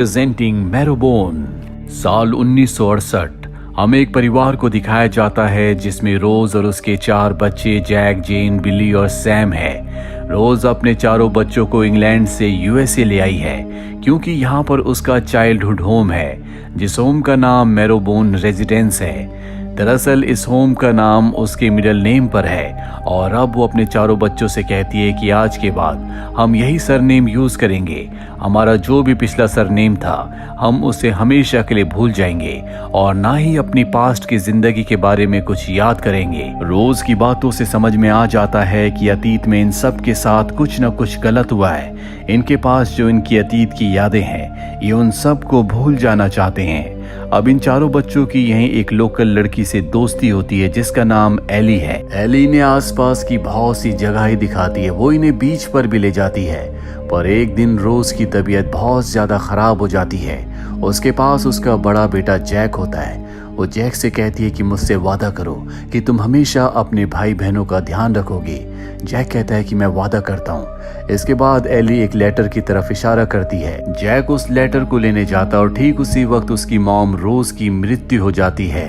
Presenting मैरोबोन। साल 1968 हमें एक परिवार को दिखाया जाता है जिसमें रोज और उसके 4 बच्चे जैक, जेन, बिली और सैम है। रोज अपने चारों बच्चों को इंग्लैंड से यूएसए ले आई है क्योंकि यहाँ पर उसका चाइल्डहुड होम है, जिस होम का नाम मैरोबोन रेजिडेंस है। दरअसल इस होम का नाम उसके मिडिल नेम पर है और अब वो अपने चारों बच्चों से कहती है कि आज के बाद हम यही सरनेम यूज करेंगे। हमारा जो भी पिछला सरनेम था हम उसे हमेशा के लिए भूल जाएंगे और ना ही अपनी पास्ट की जिंदगी के बारे में कुछ याद करेंगे। रोज की बातों से समझ में आ जाता है कि अतीत में इन सब के साथ कुछ न कुछ गलत हुआ है। इनके पास जो इनकी अतीत की यादें हैं ये उन सब को भूल जाना चाहते हैं। अब इन चारों बच्चों की यहीं एक लोकल लड़की से दोस्ती होती है जिसका नाम एली है। एली ने आसपास की बहुत सी जगह दिखाती है, वो इन्हें बीच पर भी ले जाती है। पर एक दिन रोज की तबीयत बहुत ज्यादा खराब हो जाती है। उसके पास उसका बड़ा बेटा जैक होता है। वो जैक से कहती है कि मुझसे वादा करो कि तुम हमेशा अपने भाई बहनों का ध्यान रखोगे। जैक कहता है कि मैं वादा करता हूँ। इसके बाद एली एक लेटर की तरफ इशारा करती है। जैक उस लेटर को लेने जाता और ठीक उसी वक्त उसकी मॉम रोज की मृत्यु हो जाती है।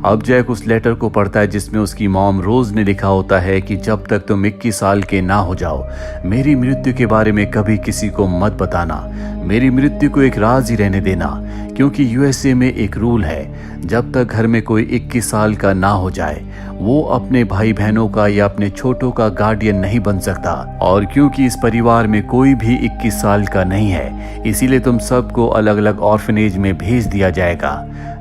अब जैक उस लेटर को पढ़ता है जिसमें उसकी मॉम रोज ने लिखा होता है कि जब तक तुम 21 साल के ना हो जाओ मेरी मृत्यु के बारे में कभी किसी को मत बताना। मेरी मृत्यु को एक राज ही रहने देना, क्योंकि यूएसए में एक रूल है, जब तक घर में कोई 21 साल का ना हो जाए वो अपने भाई बहनों का या अपने छोटों का गार्डियन नहीं बन सकता। और क्योंकि इस परिवार में कोई भी 21 साल का नहीं है इसीलिए तुम सबको अलग अलग ऑर्फनेज में भेज दिया जाएगा।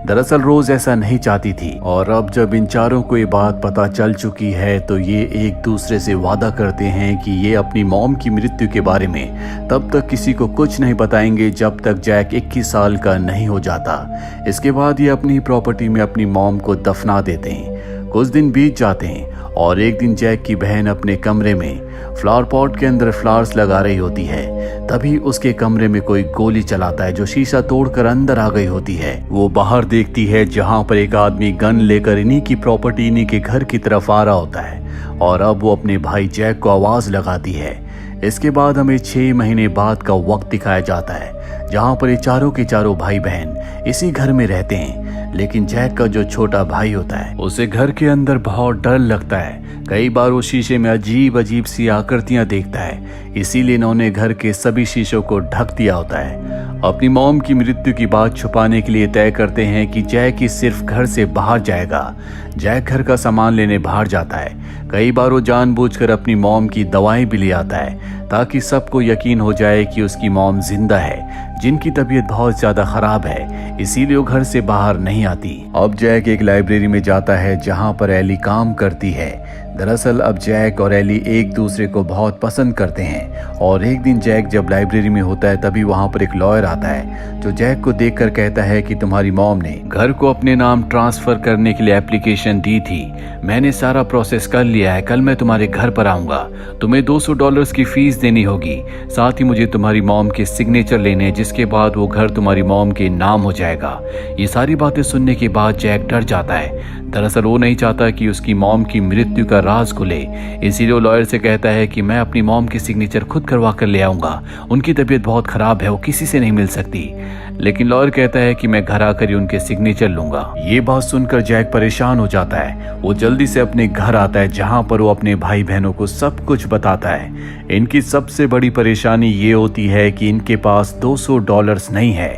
दरअसल रोज ऐसा नहीं चाहती थी और अब जब इन चारों को ये बात पता चल चुकी है तो ये एक दूसरे से वादा करते हैं कि ये अपनी मॉम की मृत्यु के बारे में तब तक किसी को कुछ नहीं बताएंगे जब तक जैक 21 साल का नहीं हो जाता। इसके बाद ये अपनी प्रॉपर्टी में अपनी मॉम को दफना देते हैं। कुछ दिन बीत जाते हैं और एक दिन जैक की बहन अपने कमरे में फ्लावर पॉट के अंदर फ्लावर्स लगा रही होती है। तभी उसके कमरे में कोई गोली चलाता है जो शीशा तोड़कर अंदर आ गई होती है। वो बाहर देखती है जहां पर एक आदमी गन लेकर इन्हीं की प्रॉपर्टी इन्हीं के घर की तरफ आ रहा होता है और अब वो अपने भाई जैक को आवाज लगाती है। इसके बाद हमें 6 महीने बाद का वक्त दिखाया जाता है जहां पर ये चारों के चारों भाई बहन इसी घर में रहते हैं। लेकिन जैक का जो छोटा भाई होता है उसे घर के अंदर बहुत डर लगता है। कई बार वो शीशे में अजीब अजीब सी आकृतियां देखता है, इसीलिए इन्होंने घर के सभी शीशों को ढक दिया होता है। अपनी मॉम की मृत्यु की बात छुपाने के लिए तय करते हैं कि जैक ही सिर्फ घर से बाहर जाएगा। जैक घर का सामान लेने बाहर जाता है। कई बार वो जानबूझकर अपनी मॉम की दवाएं भी ले आता है ताकि सबको यकीन हो जाए कि उसकी मॉम जिंदा है, जिनकी तबीयत बहुत ज्यादा खराब है, इसीलिए वो घर से बाहर नहीं आती। अब जैक एक लाइब्रेरी में जाता है जहां पर एली काम करती है। दरअसल अब जैक और एली एक दूसरे को बहुत पसंद करते हैं और एक दिन जैक जब लाइब्रेरी में होता है तभी वहां पर एक लॉयर आता है जो जैक को देखकर कहता है कि तुम्हारी मॉम ने घर को अपने नाम ट्रांसफर करने के लिए एप्लीकेशन दी थी। मैंने सारा प्रोसेस कर लिया है। कल मैं तुम्हारे घर पर आऊंगा। तुम्हें $200 की फीस देनी होगी। साथ ही मुझे तुम्हारी मॉम के सिग्नेचर लेने, जिसके बाद वो घर तुम्हारी मॉम के नाम हो जाएगा। ये सारी बातें सुनने के बाद जैक डर जाता है। दरअसल वो नहीं चाहता कि उसकी मॉम की मृत्यु का राज खुले, इसीलिए वो लॉयर से कहता है कि मैं अपनी मॉम के सिग्नेचर खुद करवा कर ले आऊंगा। उनकी तबीयत बहुत खराब है, वो किसी से नहीं मिल सकती। लेकिन लॉयर कहता है कि मैं घर आकर ही उनके सिग्नेचर लूंगा। ये बात सुनकर जैक परेशान हो जाता है। वो जल्दी से अपने घर आता है जहां पर वो अपने भाई बहनों को सब कुछ बताता है। इनकी सबसे बड़ी परेशानी ये होती है कि इनके पास $200 नहीं है।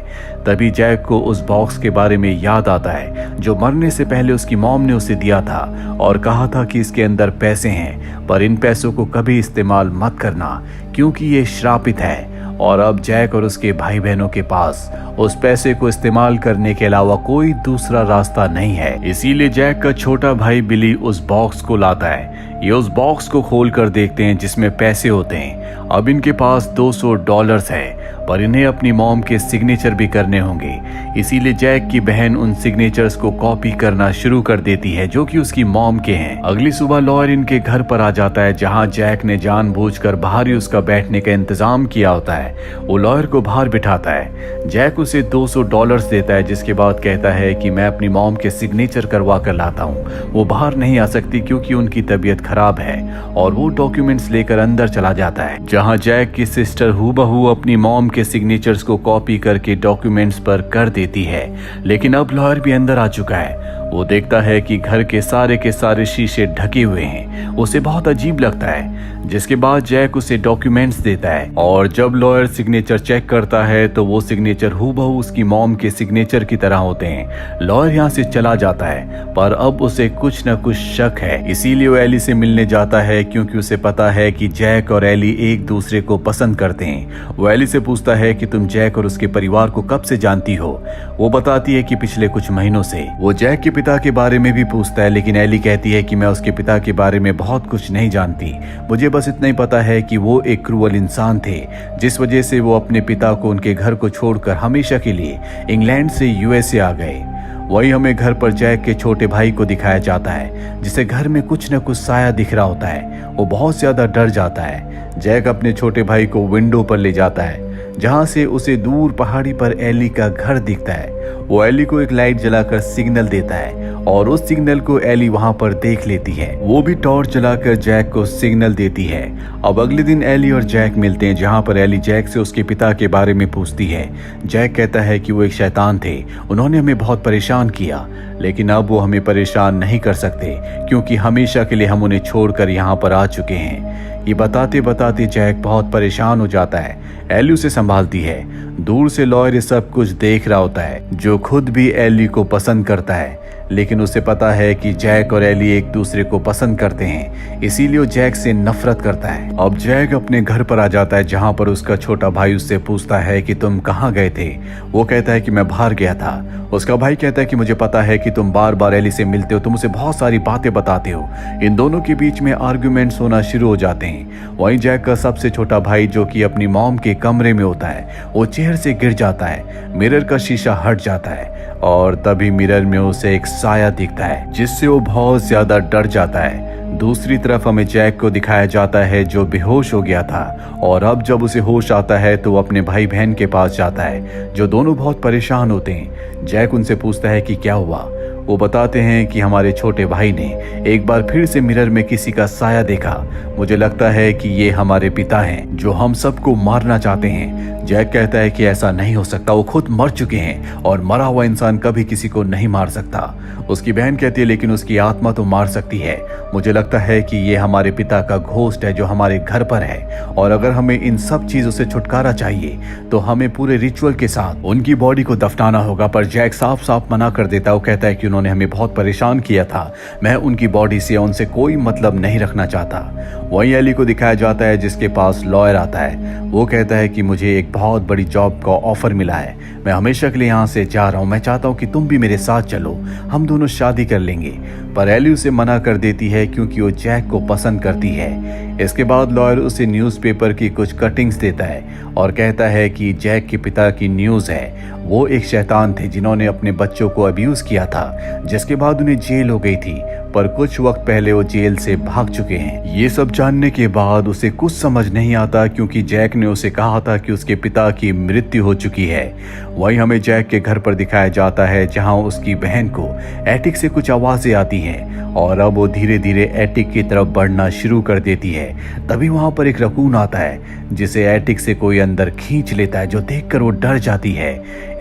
तभी जैक को उस बॉक्स के बारे में याद आता है जो मरने से पहले उसकी मॉम ने उसे दिया था और कहा था कि इसके अंदर पैसे हैं, पर इन पैसों को कभी इस्तेमाल मत करना क्योंकि ये श्रापित है। और अब जैक और उसके भाई बहनों के पास उस पैसे को इस्तेमाल करने के अलावा कोई दूसरा रास्ता नहीं है। इसीलिए जैक का छोटा भाई बिली उस बॉक्स को लाता है। ये उस बॉक्स को खोल कर देखते हैं जिसमें पैसे होते हैं। अब इनके पास $200 है, पर इन्हें अपनी मॉम के सिग्नेचर भी करने होंगे। इसीलिए जैक की बहन उन सिग्नेचर्स को कॉपी करना शुरू कर देती है जो कि उसकी मॉम के हैं। अगली सुबह लॉयर इनके घर पर आ जाता है जहां जैक ने जानबूझकर बाहर ही उसका बैठने का इंतजाम किया होता है। वो लॉयर को बाहर बिठाता है। जैक उसे $200 देता है, जिसके बाद कहता है कि मैं अपनी मॉम के सिग्नेचर करवा कर लाता हूँ। वो बाहर नहीं आ सकती क्योंकि उनकी तबीयत खराब है और वो डॉक्यूमेंट्स लेकर अंदर चला जाता है जहां जैक की सिस्टर हूबहू अपनी मॉम के सिग्नेचर्स को कॉपी करके डॉक्यूमेंट्स पर कर देती है। लेकिन अब लॉयर भी अंदर आ चुका है। वो देखता है कि घर के सारे शीशे ढके हुए हैं। उसे बहुत अजीब लगता है, जिसके बाद जैक उसे डॉक्यूमेंट्स देता है और जब लॉयर सिग्नेचर चेक करता है तो वो सिग्नेचर हूबहू उसकी मॉम के सिग्नेचर की तरह होते हैं। लॉयर यहाँ से चला जाता है, पर अब उसे कुछ न कुछ शक है, इसीलिए वो एली से मिलने जाता है क्योंकि उसे पता है कि जैक और एली एक दूसरे को पसंद करते हैं। वो एली से पूछता है कि तुम जैक और उसके परिवार को कब से जानती हो। वो बताती है कि पिछले कुछ महीनों से। वो जैक के पिता के बारे में भी पूछता है, लेकिन एली कहती है कि मैं उसके पिता के बारे में बहुत कुछ नहीं जानती, मुझे बस इतना ही पता है कि वो एक क्रूअल इंसान थे, जिस वजह से वो अपने पिता को उनके घर को छोड़कर हमेशा के लिए इंग्लैंड से यूएसए आ गए। वही हमें घर पर जैक के छोटे भाई को दिखाया जाता है, जिसे घर में कुछ न कुछ साया दिख रहा होता है। वो बहुत ज्यादा डर जाता है। जैक अपने छोटे भाई को विंडो पर ले जाता है, जहां से उसे दूर पहाड़ी पर एली का घर दिखता है। वो एली को एक लाइट जलाकर सिग्नल देता है और उस सिग्नल को एली वहां पर देख लेती है। वो भी टॉर्च जलाकर जैक को सिग्नल देती है। अब अगले दिन एली और जैक मिलते हैं, जहां पर एली जैक से उसके पिता के बारे में पूछती है। जैक कहता है कि वो एक शैतान थे, उन्होंने हमें बहुत परेशान किया, लेकिन अब वो हमें परेशान नहीं कर सकते क्योंकि हमेशा के लिए हम उन्हें छोड़कर यहाँ पर आ चुके हैं। ये बताते बताते जैक बहुत परेशान हो जाता है। एली उसे संभालती है। दूर से लॉयर सब कुछ देख रहा होता है, जो खुद भी एली को पसंद करता है, लेकिन उसे पता है कि जैक और एली एक दूसरे को पसंद करते हैं, इसीलिए वो जैक से नफरत करता है। अब जैक अपने घर पर आ जाता है, जहां पर उसका छोटा भाई उससे पूछता है कि तुम कहाँ गए थे। वो कहता है कि मैं बाहर गया था। उसका भाई कहता है कि मुझे पता है कि तुम बार बार एली से मिलते हो, तुम उसे बहुत सारी बातें बताते हो। इन दोनों के बीच में आर्ग्यूमेंट्स होना शुरू हो जाते हैं। वहीं जैक का सबसे छोटा भाई, जो कि अपनी मॉम के कमरे में होता है, वो चेयर से गिर जाता है। मिरर का शीशा हट जाता है और तभी मिरर में उसे एक साया दिखता है, जिससे वो बहुत ज्यादा डर जाता है। दूसरी तरफ हमें जैक को दिखाया जाता है, जो बेहोश हो गया था, और अब जब उसे होश आता है तो वो अपने भाई बहन के पास जाता है, जो दोनों बहुत परेशान होते हैं। जैक उनसे पूछता है कि क्या हुआ। वो बताते हैं कि हमारे छोटे भाई ने एक बार फिर से मिरर में किसी का साया देखा। मुझे लगता है कि ये हमारे पिता हैं, जो हम सबको मारना चाहते हैं। जैक कहता है कि ऐसा नहीं हो सकता, वो खुद मर चुके हैं और मरा हुआ इंसान कभी किसी को नहीं मार सकता। उसकी बहन कहती है लेकिन उसकी आत्मा तो मार सकती है। मुझे लगता है कि ये हमारे पिता का घोस्ट है, जो हमारे घर पर है, और अगर हमें इन सब चीजों से छुटकारा चाहिए तो हमें पूरे रिचुअल के साथ उनकी बॉडी को दफनाना होगा। पर जैक साफ साफ मना कर देता है। वो कहता है कि उन्होंने हमें बहुत परेशान किया था, मैं उनकी बॉडी से उनसे कोई मतलब नहीं रखना चाहता। वहीं एली को दिखाया जाता है, जिसके पास लॉयर आता है। वो कहता है कि मुझे एक बहुत बड़ी जॉब का ऑफर मिला है, मैं हमेशा के लिए यहाँ से जा रहा हूँ, मैं चाहता हूँ कि तुम भी मेरे साथ चलो, हम दोनों शादी कर लेंगे। पर एली उसे मना कर देती है क्योंकि वो जैक को पसंद करती है। इसके बाद लॉयर उसे न्यूज़पेपर की कुछ कटिंग्स देता है और कहता है कि जैक के पिता की न्यूज़ है, वो एक शैतान थे जिन्होंने अपने बच्चों को अब्यूज किया था, जिसके बाद उन्हें जेल हो गई थी, पर कुछ वक्त पहले वो जेल से भाग चुके हैं। ये सब जानने के बाद उसे कुछ समझ नहीं आता, क्योंकि जैक ने उसे कहा था कि उसके पिता की मृत्यु हो चुकी है। वहीं हमें जैक के घर पर दिखाया जाता है, जहां उसकी बहन को एटिक से कुछ आवाजें आती हैं और अब वो धीरे धीरे एटिक की तरफ बढ़ना शुरू कर देती है। तभी वहां पर एक रकून आता है, जिसे एटिक से कोई अंदर खींच लेता है, जो देखकर वो डर जाती है।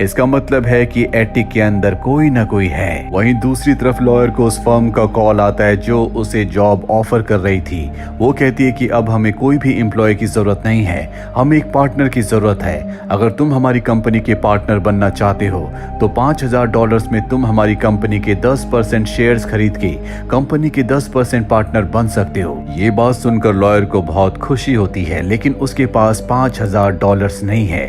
इसका मतलब है कि एटिक के अंदर कोई ना कोई है। वहीं दूसरी तरफ लॉयर को उस फर्म का कॉल आता है, जो उसे जॉब ऑफर कर रही थी। वो कहती है कि अब हमें कोई भी एम्प्लॉय की जरूरत नहीं है, हमें एक पार्टनर की जरूरत है। अगर तुम हमारी कंपनी के पार्टनर बनना चाहते हो तो $5000 में तुम हमारी कंपनी के 10% शेयर्स खरीद के कंपनी के 10% पार्टनर बन सकते हो। ये बात सुनकर लॉयर को बहुत खुशी होती है, लेकिन उसके पास $5000 नहीं है।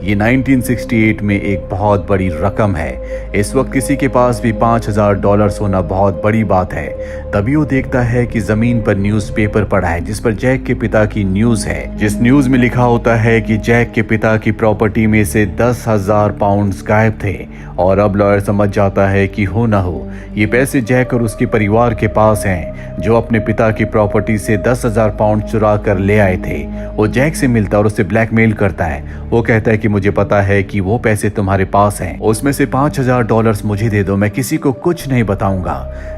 ये 1968 में एक बहुत बड़ी रकम है। इस वक्त किसी के पास भी $5000 होना बहुत बड़ी बात है। तभी वो देखता है कि जमीन पर न्यूज़पेपर पड़ा है, जिस पर जैक के पिता की न्यूज है, जिस न्यूज में लिखा होता है कि जैक के पिता की प्रॉपर्टी में से 10,000 पाउंड्स गायब थे। और अब लॉयर समझ जाता है कि हो ना हो ये पैसे जैक और उसके परिवार के पास हैं, जो अपने पिता की प्रॉपर्टी से 10,000 पाउंड चुरा कर ले आए थे। वो जैक से मिलता और उसे ब्लैकमेल करता है। वो कहता है कि मुझे पता है कि वो पैसे तुम तुम्हारे पास हैं, उसमें से $5,000 मुझे दे दो, मैं किसी को कुछ नहीं बताऊंगा।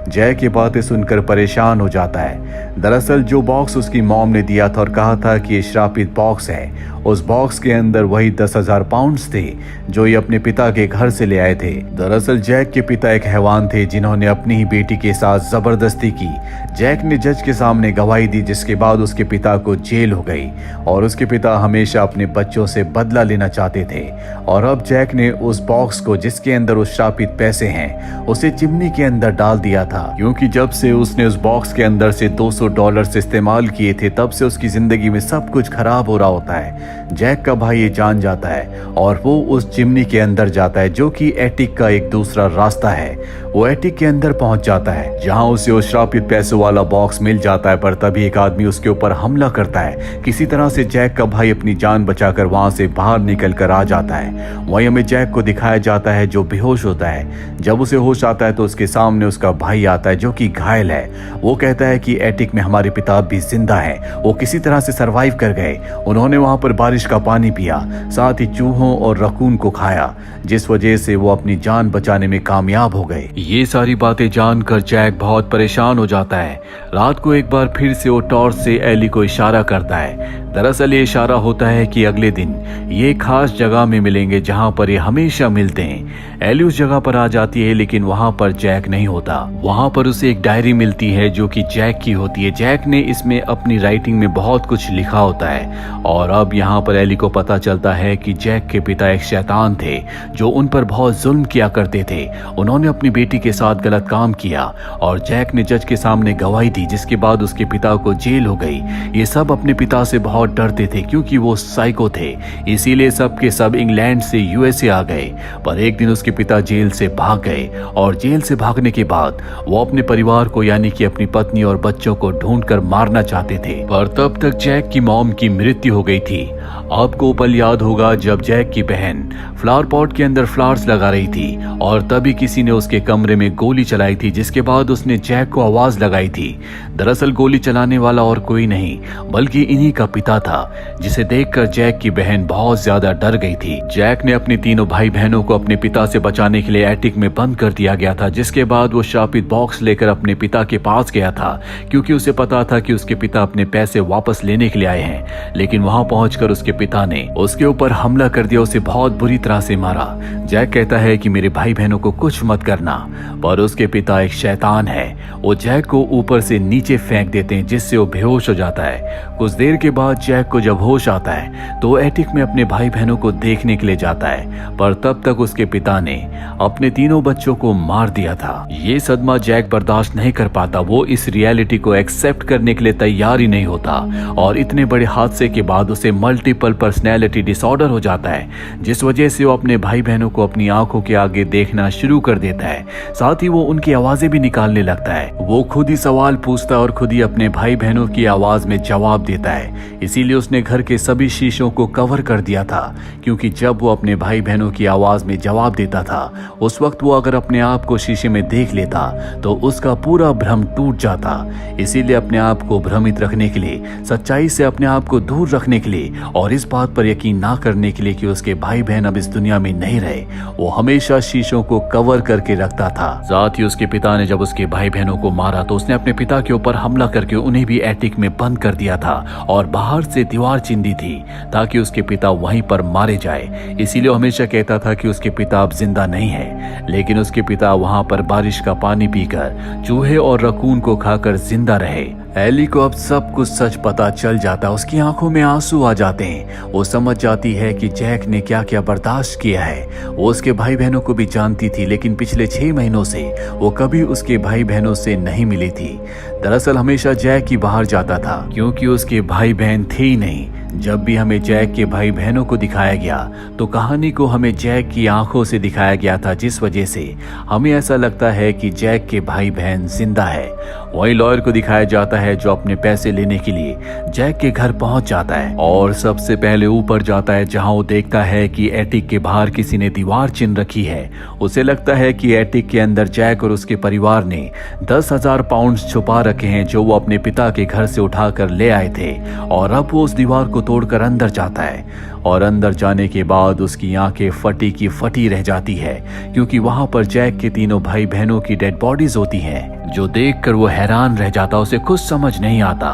जैक ये बातें सुनकर परेशान हो जाता है। दरअसल जो बॉक्स उसकी मॉम ने दिया था और कहा था कि ये श्रापित बॉक्स है, उस बॉक्स के अंदर वही 10,000 पाउंड्स थे जो ये अपने पिता के घर से ले आए थे। दरअसल जैक के पिता एक हैवान थे जिन्होंने अपनी ही बेटी के साथ जबरदस्ती की। जैक ने जज के सामने गवाही दी, जिसके बाद उसके पिता को जेल हो गई और उसके पिता हमेशा अपने बच्चों से बदला लेना चाहते थे। और अब जैक ने उस बॉक्स को, जिसके अंदर उस श्रापित पैसे हैं, उसे चिमनी के अंदर डाल दिया था, क्योंकि जब से उसने उस बॉक्स के अंदर से $200 इस्तेमाल किए थे तब से उसकी जिंदगी में सब कुछ खराब हो रहा होता है। जैक का भाई ये जान जाता है और वो उस चिमनी के अंदर जाता है, जो कि एटिक का एक दूसरा रास्ता है। वो एटिक के अंदर पहुंच जाता है जहां उसे वो श्रापित पैसों वाला बॉक्स मिल जाता है, पर तभी एक आदमी उसके ऊपर हमला करता है। किसी तरह से जैक का भाई अपनी जान बचाकर वहां से बाहर निकल कर आ जाता है। वहीं हमें जैक को दिखाया जाता है जो बेहोश होता है। जब उसे होश आता है तो उसके सामने उसका भाई आता है जो कि घायल है। वो कहता है कि एटिक में हमारे पिता भी जिंदा हैं, वो किसी तरह से सरवाइव कर गए। उन्होंने वहां पर बारिश का पानी पिया, साथ ही चूहों और रकून को खाया, जिस वजह से वो अपनी जान बचाने में कामयाब हो गए। ये सारी बातें जानकर जैक बहुत परेशान हो जाता है। रात को एक बार फिर से वो टॉर्च से एली को इशारा करता है। दरअसल ये इशारा होता है कि अगले दिन ये खास जगह में मिलेंगे जहां पर ये हमेशा मिलते हैं। एली उस जगह पर आ जाती है, लेकिन वहां पर जैक नहीं होता। वहां पर उसे एक डायरी मिलती है जो कि जैक की होती है। जैक ने इसमें अपनी राइटिंग में बहुत कुछ लिखा होता है और अब यहाँ पर एली को पता चलता है कि जैक के पिता एक शैतान थे जो उन पर बहुत जुल्म किया करते थे। उन्होंने अपनी बेटी के साथ गलत काम किया और जैक ने जज के सामने गवाही दी, जिसके बाद उसके पिता को जेल हो गई। ये सब अपने पिता से बहुत डरते थे क्योंकि वो साइको थे, इसीलिए सब के सब इंग्लैंड से यूएसए आ गए। पर एक दिन उसके पिता जेल से भाग गए और जेल से भागने के बाद वो अपने परिवार को, यानी कि अपनी पत्नी और बच्चों को ढूंढकर मारना चाहते थे। पर तब तक जैक की मॉम की मृत्यु हो गई थी। आपको पल याद होगा जब जैक की बहन फ्लावर पॉट के अंदर फ्लावर्स लगा रही थी और तभी किसी ने उसके कमरे में गोली चलाई थी, जिसके बाद उसने जैक को आवाज लगाई थी। दरअसल गोली चलाने वाला और कोई नहीं बल्कि इन्हीं का पिता था, जिसे देखकर जैक की बहन बहुत ज्यादा डर गई थी। जैक ने अपने तीनों भाई बहनों को अपने पिता से बचाने के लिए एटिक में बंद कर दिया गया था, जिसके बाद वो श्रापित बॉक्स लेकर अपने पिता के पास गया था, क्योंकि उसे पता था कि उसके पिता अपने पैसे वापस लेने के लिए आए हैं। लेकिन वहां पहुंचकर उसके पिता ने उसके ऊपर हमला कर दिया, उसे बहुत बुरी तरह से मारा। जैक कहता है कि मेरे भाई बहनों को कुछ मत करना, पर उसके पिता एक शैतान है। वो जैक को ऊपर से नीचे फेंक देते हैं, जिससे वो बेहोश हो जाता है। कुछ देर के बाद जैक को जब होश आता है तो वो एटिक में अपने भाई बहनों को देखने के लिए जाता है, पर तब तक उसके पिता ने अपने तीनों बच्चों को मार दिया था। ये सदमा जैक बर्दाश्त नहीं कर पाता, वो इस रियलिटी को एक्सेप्ट करने के लिए तैयार ही नहीं होता और इतने बड़े हादसे के बाद उसे मल्टीपल पर्सनैलिटी डिसऑर्डर हो जाता है, जिस वजह से वो अपने भाई बहनों को अपनी आंखों के आगे देखना शुरू कर देता है। साथ ही वो उनकी आवाजें भी निकालने लगता है। वो खुद ही सवाल पूछता है और खुद ही अपने भाई बहनों की आवाज में जवाब देता है। इसीलिए उसने घर के सभी शीशों को कवर कर दिया था, क्योंकि जब वो अपने भाई बहनों की आवाज में जवाब देता था उस वक्त वो अगर अपने आप को शीशे में देख लेता तो उसका पूरा भ्रम टूट जाता। इसीलिए अपने आप को भ्रमित रखने के लिए, सच्चाई से अपने आप को दूर रखने के लिए और इस बात पर यकीन ना करने के लिए कि उसके भाई बहन अब इस दुनिया में नहीं रहे, वो हमेशा शीशों को कवर करके रखता था। साथ ही उसके पिता ने जब उसके भाई बहनों को मारा तो उसने अपने पिता के ऊपर हमला करके उन्हें भी एटिक में बंद कर दिया था और बाहर से दीवार चिंदी थी ताकि उसके पिता वहीं पर मारे जाए। इसीलिए वो हमेशा कहता था कि उसके पिता अब जिंदा नहीं है, लेकिन उसके पिता वहां पर बारिश का पानी पीकर, चूहे और रकून को खाकर जिंदा रहे। एली को अब सब कुछ सच पता चल जाता, उसकी आंखों में आंसू आ जाते हैं। वो समझ जाती है कि जैक ने क्या क्या बर्दाश्त किया है। वो उसके भाई बहनों को भी जानती थी, लेकिन पिछले 6 महीनों से वो कभी उसके भाई बहनों से नहीं मिली थी। दरअसल हमेशा जैक ही बाहर जाता था, क्योंकि उसके भाई बहन थे ही नहीं। जब भी हमें जैक के भाई बहनों को दिखाया गया तो कहानी को हमें जैक की आंखों से दिखाया गया था, जिस वजह से हमें ऐसा लगता है कि जैक के भाई बहन जिंदा है। वही लॉयर को दिखाया जाता है जो अपने पैसे लेने के लिए जैक के घर पहुंच जाता है और सबसे पहले ऊपर जाता है, जहां वो देखता है कि एटिक के बाहर किसी ने दीवार चिन्ह रखी है। उसे लगता है कि एटिक के अंदर जैक और उसके परिवार ने 10,000 पाउंड छुपा रखे हैं जो वो अपने पिता के घर से उठाकर ले आए थे और अब वो उस दीवार को तोड़कर अंदर जाता है। और अंदर जाने के बाद उसकी आंखें फटी की फटी रह जाती है, क्योंकि वहां पर जैक के तीनों भाई बहनों की डेड बॉडीज होती हैं, जो देखकर वो हैरान रह जाता, उसे कुछ समझ नहीं आता।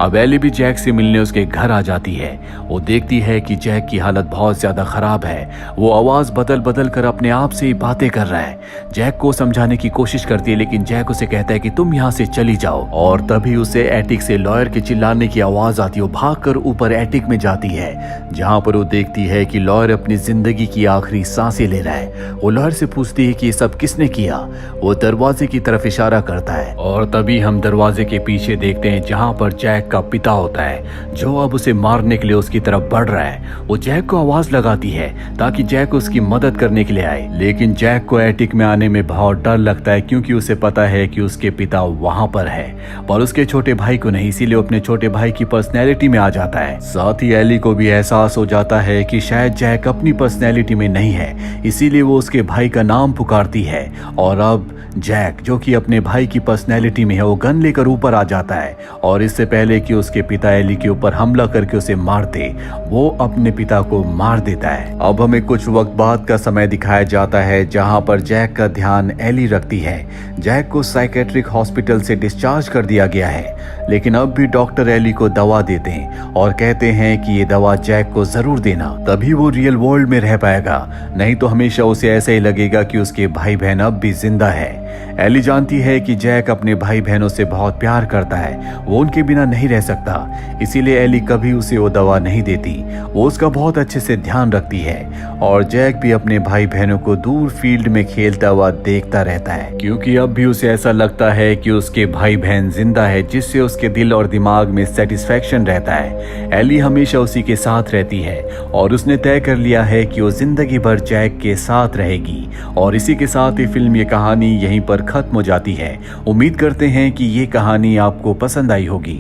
अब एली भी जैक से मिलने उसके घर आ जाती है। वो देखती है कि जैक की हालत बहुत ज्यादा खराब है। वो आवाज बदल बदल कर अपने आप से ही बातें कर रहा है। जैक को समझाने की कोशिश करती है, लेकिन जैक उसे कहता है कि तुम यहाँ से चली जाओ। और तभी उसे एटिक से लॉयर के चिल्लाने की आवाज आती है। वो भागकर ऊपर एटिक में जाती है, जहाँ पर वो देखती है कि लॉयर अपनी जिंदगी की आखिरी सांसें ले रहा है। वो लॉयर से पूछती है कि ये सब किसने किया। वो दरवाजे की तरफ इशारा करता है और तभी हम दरवाजे के पीछे देखते हैं, जहाँ पर जैक का पिता होता है, जो अब उसे मारने के लिए उसकी तरफ बढ़ रहा है। वो जैक को आवाज लगाती है ताकि जैक उसकी मदद करने के लिए आए, लेकिन जैक को एटिक में आने में बहुत डर लगता है, क्योंकि उसे पता है कि उसके पिता वहां पर है, पर उसके छोटे भाई को नहीं। इसीलिए अपने छोटे भाई की पर्सनैलिटी में आ जाता है। साथ ही एली को भी एहसास हो जाता है कि शायद जैक अपनी पर्सनैलिटी में नहीं है, इसीलिए वो उसके भाई का नाम पुकारती है। और अब जैक, जो कि अपने भाई की पर्सनैलिटी में है, वो गन लेकर ऊपर आ जाता है और इससे पहले कि उसके पिता एली के ऊपर हमला करके उसे मार दे, वो अपने पिता को मार देता है। अब हमें कुछ वक्त बाद का समय दिखाया जाता है, जहां पर जैक का ध्यान एली रखती है। जैक को साइकेट्रिक हॉस्पिटल से डिस्चार्ज कर दिया गया है, लेकिन अब भी डॉक्टर एली को दवा देते हैं और कहते हैं कि ये दवा जैक को जरूर देना, तभी वो रियल वर्ल्ड में रह पाएगा, नहीं तो हमेशा उसे ऐसा ही लगेगा कि उसके भाई बहन अब भी जिंदा है। एली जानती है कि जैक अपने भाई बहनों से बहुत प्यार करता है, वो उनके बिना नहीं रह सकता, इसीलिए एली कभी उसे वो दवा नहीं देती। वो उसका बहुत अच्छे से ध्यान रखती है और जैक भी अपने भाई बहनों को दूर फील्ड में खेलता हुआ देखता रहता है, क्योंकि अब भी उसे ऐसा लगता है कि उसके भाई बहन जिंदा है, जिससे उसके दिल और दिमाग में सेटिस्फैक्शन रहता है। एली हमेशा उसी के साथ रहती है और उसने तय कर लिया है कि वो जिंदगी भर जैक के साथ रहेगी। और इसी के साथ ही फिल्म ये कहानी यहीं पर खत्म हो जाती है। उम्मीद करते हैं कि ये कहानी आपको पसंद आई होगी।